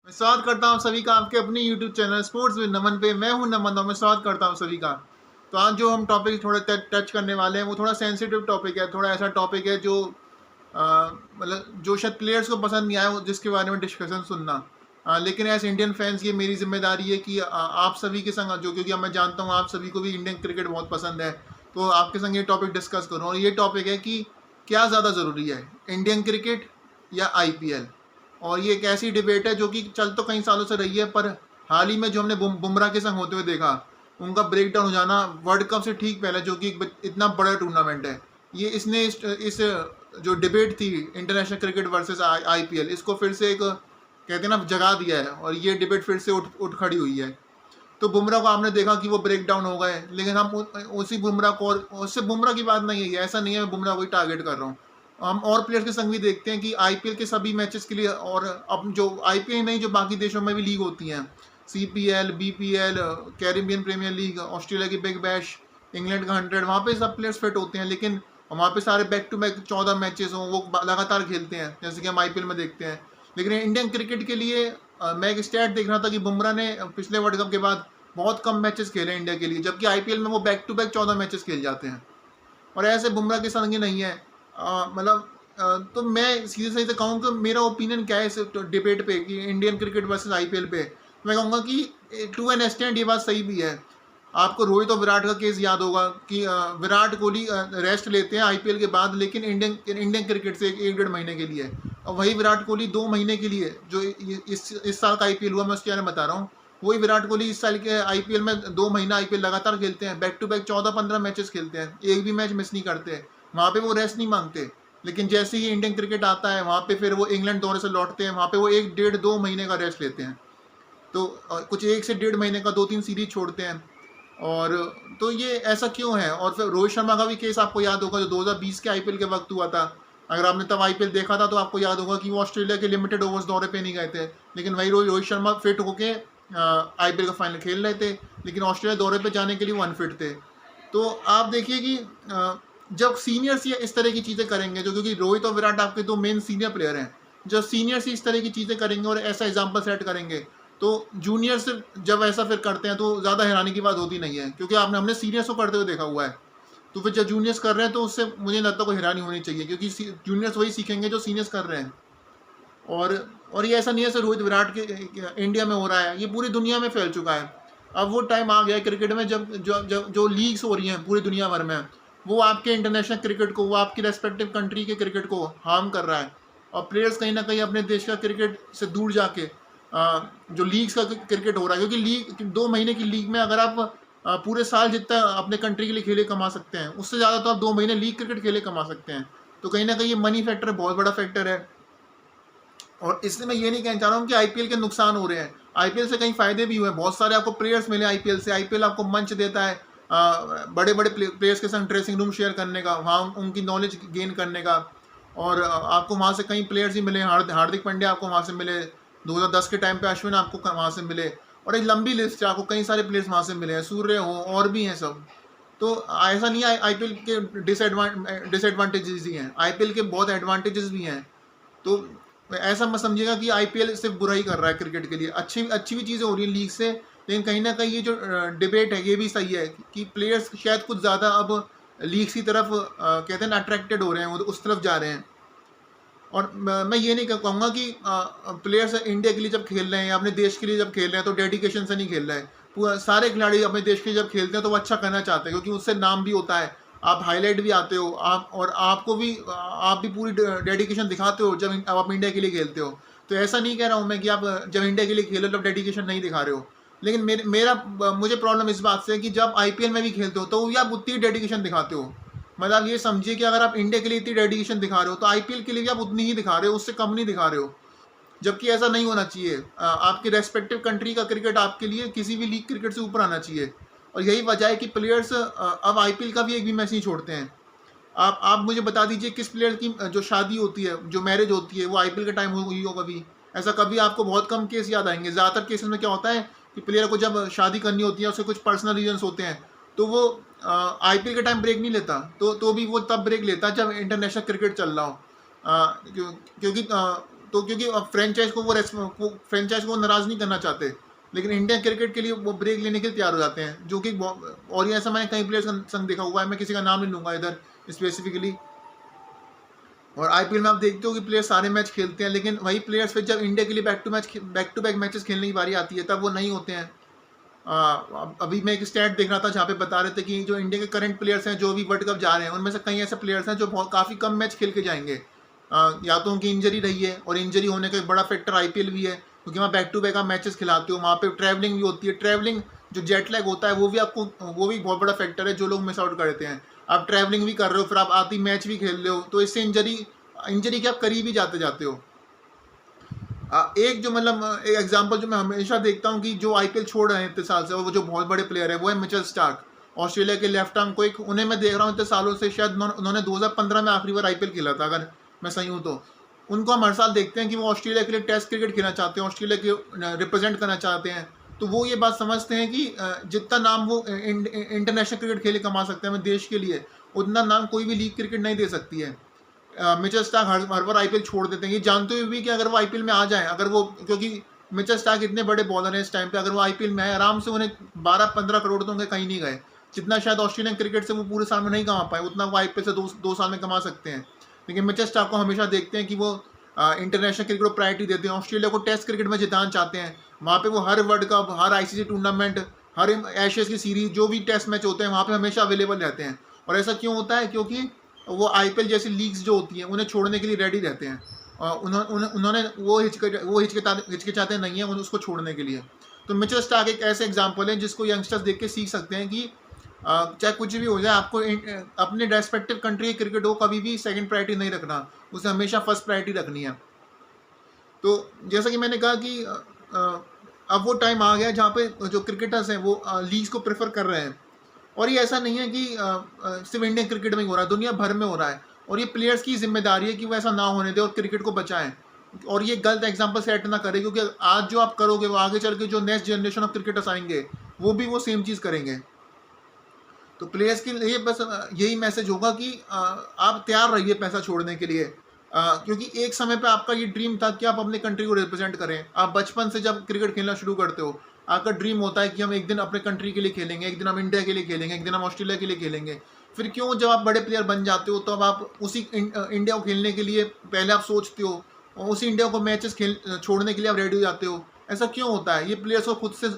मैं स्वागत करता हूँ सभी का आपके अपने YouTube चैनल स्पोर्ट्स विद नमन पे। मैं हूँ नमन और मैं स्वागत करता हूँ सभी का। तो आज जो हम टॉपिक थोड़ा टच करने वाले हैं वो थोड़ा सेंसिटिव टॉपिक है, थोड़ा ऐसा टॉपिक है जो मतलब जो शायद प्लेयर्स को पसंद नहीं आया जिसके बारे में डिस्कशन सुनना। लेकिन एज इंडियन फैंस ये मेरी जिम्मेदारी है कि आप सभी के संग जो, क्योंकि मैं जानता हूँ आप सभी को भी इंडियन क्रिकेट बहुत पसंद है, तो आपके संग ये टॉपिक डिस्कस करूँ। और ये टॉपिक है कि क्या ज़्यादा ज़रूरी है, इंडियन क्रिकेट या IPL। और ये एक ऐसी डिबेट है जो कि चल तो कई सालों से रही है, पर हाल ही में जो हमने बुमराह के संग होते हुए देखा, उनका ब्रेक डाउन हो जाना वर्ल्ड कप से ठीक पहले, जो कि इतना बड़ा टूर्नामेंट है, ये इसने इस जो डिबेट थी इंटरनेशनल क्रिकेट वर्सेस IPL, इसको फिर से एक कहते हैं ना जगा दिया है और ये डिबेट फिर से उठ खड़ी हुई है। तो बुमराह को आपने देखा कि वो ब्रेक डाउन हो गए, लेकिन हम उसी बुमराह को, और उससे बुमराह की बात नहीं है, ऐसा नहीं है मैं बुमराह को ही टारगेट कर रहा हूँ। हम और प्लेयर्स के संग भी देखते हैं कि IPL के सभी मैचेस के लिए, और अब जो IPL नहीं जो बाकी देशों में भी लीग होती हैं, CPL, BPL, Caribbean Premier League, Australia की बिग बैश, इंग्लैंड का 100, वहाँ पे सब प्लेयर्स फिट होते हैं, लेकिन वहाँ पे सारे बैक टू बैक 14 मैचेस हों, वो लगातार खेलते हैं जैसे कि हम IPL में देखते हैं। लेकिन इंडियन क्रिकेट के लिए मैं एक स्टैट देख रहा था कि बुमराह ने पिछले वर्ल्ड कप के बाद बहुत कम मैचेस खेले इंडिया के लिए, जबकि IPL में वो बैक टू बैक 14 मैचेस खेल जाते हैं। और ऐसे बुमराह के संग ही नहीं है। मतलब तो मैं सीधे सही से कहूँ कि मेरा ओपिनियन क्या है इस डिबेट पे कि इंडियन क्रिकेट वर्सेस IPL पे, मैं कहूँगा कि टू एन एक्सटेंट ये बात सही भी है। आपको रोहित और विराट का केस याद होगा कि विराट कोहली रेस्ट लेते हैं IPL के बाद, लेकिन इंडियन क्रिकेट से 1-1.5 महीने के लिए, और वही विराट कोहली 2 महीने के लिए, जो इस साल का IPL हुआ मैं उसके बारे में बता रहा हूँ, वही विराट कोहली इस साल के IPL में 2 महीना IPL लगातार खेलते हैं, बैक टू बैक 14-15 मैचेस खेलते हैं, एक भी मैच मिस नहीं करते, वहाँ पे वो रेस्ट नहीं मांगते। लेकिन जैसे ही इंडियन क्रिकेट आता है वहाँ पे फिर वो इंग्लैंड दौरे से लौटते हैं, वहाँ पे वो 1-1.5-2 महीने का रेस्ट लेते हैं, तो कुछ 1 से 1.5 महीने का 2-3 सीरीज छोड़ते हैं। और तो ये ऐसा क्यों है। और फिर रोहित शर्मा का भी केस आपको याद होगा जो 2020 के IPL के वक्त हुआ था। अगर आपने तब IPL देखा था तो आपको याद होगा कि वो ऑस्ट्रेलिया के लिमिटेड ओवर्स दौरे पे नहीं गए थे, लेकिन वही रोहित शर्मा फिट होके IPL का फाइनल खेल रहे थे, लेकिन ऑस्ट्रेलिया दौरे पे जाने के लिए वो अनफिट थे। तो आप देखिए कि जब सीनियर्स ये इस तरह की चीज़ें करेंगे, जो क्योंकि रोहित और विराट आपके 2 मेन सीनियर प्लेयर हैं, जब सीनियर्स इस तरह की चीज़ें करेंगे और ऐसा एग्जाम्पल सेट करेंगे, तो जूनियर्स जब ऐसा फिर करते हैं तो ज़्यादा हैरानी की बात होती नहीं है, क्योंकि हमने सीनियर्स को करते हुए देखा हुआ है। तो फिर जब जूनियर्स कर रहे हैं तो उससे मुझे लगता है कोई हैरानी होनी चाहिए, क्योंकि जूनियर्स वही सीखेंगे जो सीनियर्स कर रहे हैं। और ये ऐसा नहीं है सिर्फ रोहित विराट के इंडिया में हो रहा है, ये पूरी दुनिया में फैल चुका है। अब वो टाइम आ गया है क्रिकेट में जब जो लीग्स हो रही हैं पूरी दुनिया भर में, वो आपके इंटरनेशनल क्रिकेट को, वो आपकी रेस्पेक्टिव कंट्री के क्रिकेट को हार्म कर रहा है, और प्लेयर्स कहीं ना कहीं अपने देश का क्रिकेट से दूर जाके जो लीग्स का क्रिकेट हो रहा है, क्योंकि लीग 2 महीने की लीग में अगर आप पूरे साल जितना अपने कंट्री के लिए खेले कमा सकते हैं, उससे ज़्यादा तो आप 2 महीने लीग क्रिकेट खेले कमा सकते हैं। तो कहीं ना कहीं ये मनी फैक्टर बहुत बड़ा फैक्टर है। और इसलिए मैं ये नहीं कहना चाह रहा हूँ कि IPL के नुकसान हो रहे हैं, IPL से कई फायदे भी हुए हैं, बहुत सारे आपको प्लेयर्स मिले IPL से। IPL आपको मंच देता है बड़े बड़े प्लेयर्स के संग ड्रेसिंग रूम शेयर करने का, वहाँ उनकी नॉलेज गेन करने का, और आपको वहाँ से कई प्लेयर्स ही मिले, हार्दिक पांड्या आपको वहाँ से मिले, 2010 के टाइम पे अश्विन आपको वहाँ से मिले, और एक लंबी लिस्ट है, आपको कई सारे प्लेयर्स वहाँ से मिले हैं, सूर्य हो और भी हैं सब। तो ऐसा नहीं है IPL के डिसएडवांटेजेस ही हैं, IPL के बहुत एडवांटेजेस भी हैं। तो ऐसा मत समझिएगा कि IPL सिर्फ बुरा ही कर रहा है क्रिकेट के लिए, अच्छी अच्छी भी चीज़ें हो रही हैं लीग से, लेकिन कहीं ना कहीं ये जो डिबेट है ये भी सही है कि प्लेयर्स शायद कुछ ज़्यादा अब लीग्स की तरफ कहते हैं ना अट्रैक्टेड हो रहे हैं, वो उस तरफ जा रहे हैं। और मैं ये नहीं कहूँगा कि प्लेयर्स इंडिया के लिए जब खेल रहे हैं या अपने देश के लिए जब खेल रहे हैं तो डेडिकेशन से नहीं खेल रहे हैं। पूरा सारे खिलाड़ी अपने देश के लिए जब खेलते हैं तो वो अच्छा करना चाहते हैं, क्योंकि उससे नाम भी होता है, आप हाईलाइट भी आते हो, आप और आपको भी आप भी पूरी डेडिकेशन दिखाते हो जब आप इंडिया के लिए खेलते हो। तो ऐसा नहीं कह रहा हूँ मैं कि आप जब इंडिया के लिए खेलो तब डेडिकेशन नहीं दिखा रहे हो, लेकिन मुझे प्रॉब्लम इस बात से है कि जब IPL में भी खेलते हो तो भी आप उतनी डेडिकेशन दिखाते हो। मतलब ये समझिए कि अगर आप इंडिया के लिए इतनी डेडिकेशन दिखा रहे हो तो IPL के लिए भी आप उतनी ही दिखा रहे हो, उससे कम नहीं दिखा रहे हो, जबकि ऐसा नहीं होना चाहिए। आपकी रेस्पेक्टिव कंट्री का क्रिकेट आपके लिए किसी भी लीग क्रिकेट से ऊपर आना चाहिए। और यही वजह है कि प्लेयर्स अब IPL का भी एक भी मैच नहीं छोड़ते हैं। आप मुझे बता दीजिए किस प्लेयर की जो शादी होती है, जो मैरिज होती है, वो IPL के टाइम हुई हो कभी? ऐसा कभी आपको बहुत कम केस याद आएंगे। ज़्यादातर केसेस में क्या होता है कि प्लेयर को जब शादी करनी होती है, उसके कुछ पर्सनल रीजन्स होते हैं, तो वो IPL के टाइम ब्रेक नहीं लेता, तो भी वो तब ब्रेक लेता जब इंटरनेशनल क्रिकेट चल रहा हो। क्योंकि तो क्योंकि अब फ्रेंचाइज को फ्रेंचाइज को नाराज़ नहीं करना चाहते, लेकिन इंडियन क्रिकेट के लिए वो ब्रेक लेने के लिए तैयार हो जाते हैं, जो कि और ये ऐसा मैंने कई प्लेयर्स का संग देखा हुआ है, मैं किसी का नाम नहीं लूँगा इधर स्पेसिफिकली। और आईपीएल में आप देखते हो कि प्लेयर सारे मैच खेलते हैं, लेकिन वही प्लेयर्स फिर जब इंडिया के लिए बैक टू बैक मैचेस खेलने की बारी आती है तब वो नहीं होते हैं। अभी मैं एक स्टैट देख रहा था जहाँ पे बता रहे थे कि जो इंडिया के करंट प्लेयर्स हैं जो भी वर्ल्ड कप जा रहे हैं, उनमें से कई ऐसे प्लेयर्स हैं जो काफ़ी कम मैच खेल के जाएंगे। या तो उनकी इंजरी रही है, और इंजरी होने का एक बड़ा फैक्टर आईपीएल भी है, क्योंकि वहाँ बैक टू बैक आप मैचेस खिलाते हो, वहाँ पे ट्रैवलिंग भी होती है। ट्रैवलिंग जो जेट लैग होता है वो भी बहुत बड़ा फैक्टर है जो लोग मिस आउट करते हैं। आप ट्रैवलिंग भी कर रहे हो, फिर आप आती मैच भी खेल रहे हो, तो इससे इंजरी के आप करीब ही जाते हो। एक जो मतलब एक एग्जांपल जो मैं हमेशा देखता हूँ कि जो आईपीएल छोड़ रहे हैं इतने साल से, वो जो बहुत बड़े प्लेयर है वो है मिचेल स्टार्क, ऑस्ट्रेलिया के लेफ्ट आर्म क्विक। उन्हें मैं देख रहा हूँ इतने सालों से, शायद उन्होंने 2015 में आखिरी बार आईपीएल खेला था अगर मैं सही हूँ तो। उनको हम हर साल देखते हैं कि वो ऑस्ट्रेलिया के लिए टेस्ट क्रिकेट खेलना चाहते हैं, ऑस्ट्रेलिया के रिप्रेजेंट करना चाहते हैं। तो वो ये बात समझते हैं कि जितना नाम वो इंटरनेशनल क्रिकेट खेले कमा सकते हैं अपने देश के लिए, उतना नाम कोई भी लीग क्रिकेट नहीं दे सकती है। मिचेल स्टार्क हर बार आईपीएल छोड़ देते हैं, ये जानते हुए भी कि अगर वो आईपीएल में आ जाएं, अगर वो, क्योंकि मिचेल स्टार्क इतने बड़े बॉलर हैं इस टाइम पे, अगर वो आईपीएल में आए आराम से उन्हें 12-15 करोड़ तो उनके कहीं नहीं गए। जितना शायद ऑस्ट्रेलियन क्रिकेट से वो पूरे साल में नहीं कमा पाए, उतना वो आईपीएल से दो साल में कमा सकते हैं। लेकिन मिचेल स्टार्क को हमेशा देखते हैं कि वो इंटरनेशनल क्रिकेट को प्रायोरिटी देते हैं, ऑस्ट्रेलिया को टेस्ट क्रिकेट में जिताना चाहते हैं। वहाँ पे वो हर वर्ल्ड कप, हर आईसीसी टूर्नामेंट, हर एशियस की सीरीज, जो भी टेस्ट मैच होते हैं वहाँ पे हमेशा अवेलेबल रहते हैं। और ऐसा क्यों होता है? क्योंकि वो आईपीएल जैसी लीग्स जो होती हैं उन्हें छोड़ने के लिए रेडी रहते हैं। उन्होंने वो हिचकिचाते नहीं हैं उसको छोड़ने के लिए। तो मिचेल स्टार्क एक ऐसे एग्जाम्पल है जिसको यंगस्टर्स देख के सीख सकते हैं कि चाहे कुछ भी हो जाए, आपको अपने रेस्पेक्टिव कंट्री के क्रिकेट को कभी भी सेकंड प्रायोरिटी नहीं रखना, उसे हमेशा फर्स्ट प्रायोरिटी रखनी है। तो जैसा कि मैंने कहा कि अब वो टाइम आ गया जहाँ पे जो क्रिकेटर्स हैं वो लीग्स को प्रेफर कर रहे हैं। और ये ऐसा नहीं है कि सिर्फ इंडियन क्रिकेट में ही हो रहा है, दुनिया भर में हो रहा है। और ये प्लेयर्स की जिम्मेदारी है कि वो ऐसा ना होने दे और क्रिकेट को बचाएं, और ये गलत एग्जांपल सेट ना करें, क्योंकि आज जो आप करोगे वो आगे चल के जो नेक्स्ट जनरेशन ऑफ क्रिकेटर्स आएंगे वो भी वो सेम चीज़ करेंगे। तो प्लेयर्स के लिए बस यही मैसेज होगा कि आप तैयार रहिए पैसा छोड़ने के लिए, क्योंकि एक समय पे आपका ये ड्रीम था कि आप अपने कंट्री को रिप्रेजेंट करें। आप बचपन से जब क्रिकेट खेलना शुरू करते हो, आपका ड्रीम होता है कि हम एक दिन अपने कंट्री के लिए खेलेंगे, एक दिन हम इंडिया के लिए खेलेंगे, एक दिन हम ऑस्ट्रेलिया के लिए खेलेंगे। फिर क्यों जब आप बड़े प्लेयर बन जाते हो तो अब आप उसी इंडिया को खेलने के लिए पहले आप सोचते हो, और उसी इंडिया को मैचेस छोड़ने के लिए आप रेडी हो जाते हो। ऐसा क्यों होता है? ये प्लेयर्स को खुद से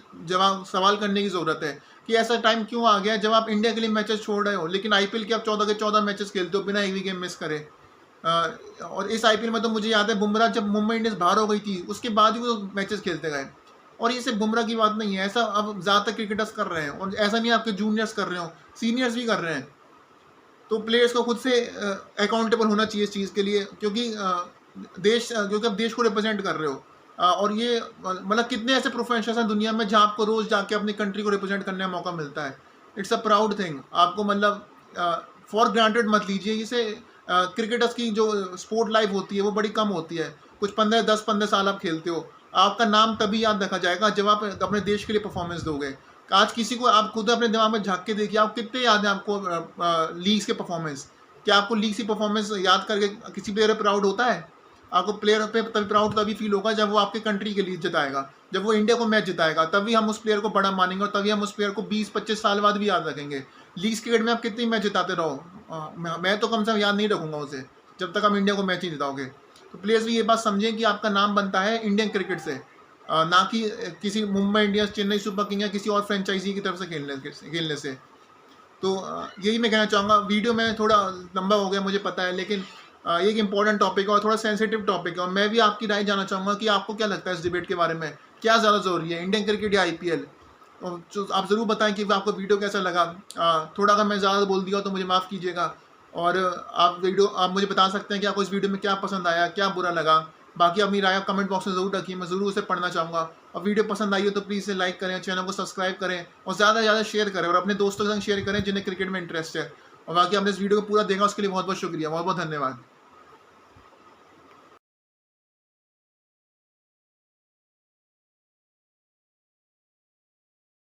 सवाल करने की ज़रूरत है कि ऐसा टाइम क्यों आ गया जब आप इंडिया के लिए मैचेस छोड़ रहे हो, लेकिन आईपीएल के आप 14 के 14 मैचेस खेलते हो बिना एक भी गेम मिस करे। और इस आईपीएल में तो मुझे याद है बुमराह जब मुंबई इंडियंस बाहर हो गई थी उसके बाद ही वो मैचेस खेलते गए। और ये सिर्फ बुमराह की बात नहीं है, ऐसा अब ज़्यादातर क्रिकेटर्स कर रहे हैं, और ऐसा नहीं आपके जूनियर्स कर रहे हो, सीनियर्स भी कर रहे हैं। तो प्लेयर्स को खुद से अकाउंटेबल होना चाहिए इस चीज़ के लिए, क्योंकि क्योंकि आप देश को रिप्रेजेंट कर रहे हो। और ये मतलब कितने ऐसे प्रोफेशनल्स हैं दुनिया में जहाँ आपको रोज़ जाके अपनी कंट्री को रिप्रेजेंट करने का मौका मिलता है। It's a proud thing. आपको मतलब फॉर ग्रांटेड मत लीजिए इसे। क्रिकेटर्स की जो स्पोर्ट लाइफ होती है वो बड़ी कम होती है, कुछ 10-15 साल आप खेलते हो, आपका नाम तभी याद रखा जाएगा जब आप अपने देश के लिए परफॉर्मेंस दोगे। आज किसी को आप खुद अपने दिमाग में झाँक के देखिए, आप कितने याद हैं आपको लीग्स के परफॉर्मेंस? क्या आपको लीग्स की परफॉर्मेंस याद करके किसी प्लेयर पर प्राउड होता है? आपको प्लेयर पे तभी प्राउड तभी फील होगा जब वो आपके कंट्री के लिए जिताएगा, जब वो इंडिया को मैच जिताएगा, तभी हम उस प्लेयर को बड़ा मानेंगे, और तभी हम उस प्लेयर को 20-25 साल बाद भी याद रखेंगे। लीग्स क्रिकेट में आप कितनी मैच जिताते रहो, मैं तो कम से कम याद नहीं रखूँगा उसे जब तक हम इंडिया को मैच नहीं जिताओगे। तो प्लेयर्स भी ये बात समझें कि आपका नाम बनता है इंडियन क्रिकेट से, ना कि किसी Mumbai Indians, Chennai super king या किसी और फ्रेंचाइजी की तरफ से खेलने से। तो यही मैं कहना चाहूँगा। वीडियो में थोड़ा लंबा हो गया मुझे पता है, लेकिन एक इम्पॉर्टेंट टॉपिक है और थोड़ा सेंसिटिव टॉपिक है, और मैं भी आपकी राय जानना चाहूँगा कि आपको क्या लगता है इस डिबेट के बारे में, क्या ज़्यादा ज़रूरी है, इंडियन क्रिकेट या आईपीएल? तो आप ज़रूर बताएं कि आपको वीडियो कैसा लगा। थोड़ा अगर मैं ज़्यादा बोल दिया तो मुझे माफ़ कीजिएगा, और आप मुझे बता सकते हैं कि आपको इस वीडियो में क्या पसंद आया, क्या बुरा लगा। बाकी अपनी राय कमेंट बॉक्स में ज़रूर रखिए, मैं ज़रूर उसे पढ़ना चाहूँगा। और वीडियो पसंद आई हो तो प्लीज़ इसे लाइक करें, चैनल को सब्सक्राइब करें, और ज़्यादा से ज़्यादा शेयर करें, और अपने दोस्तों के संग शेयर करें जिन्हें क्रिकेट में इंटरेस्ट है। और बाकी आपने इस वीडियो को पूरा देखा उसके लिए बहुत बहुत शुक्रिया, बहुत बहुत धन्यवाद।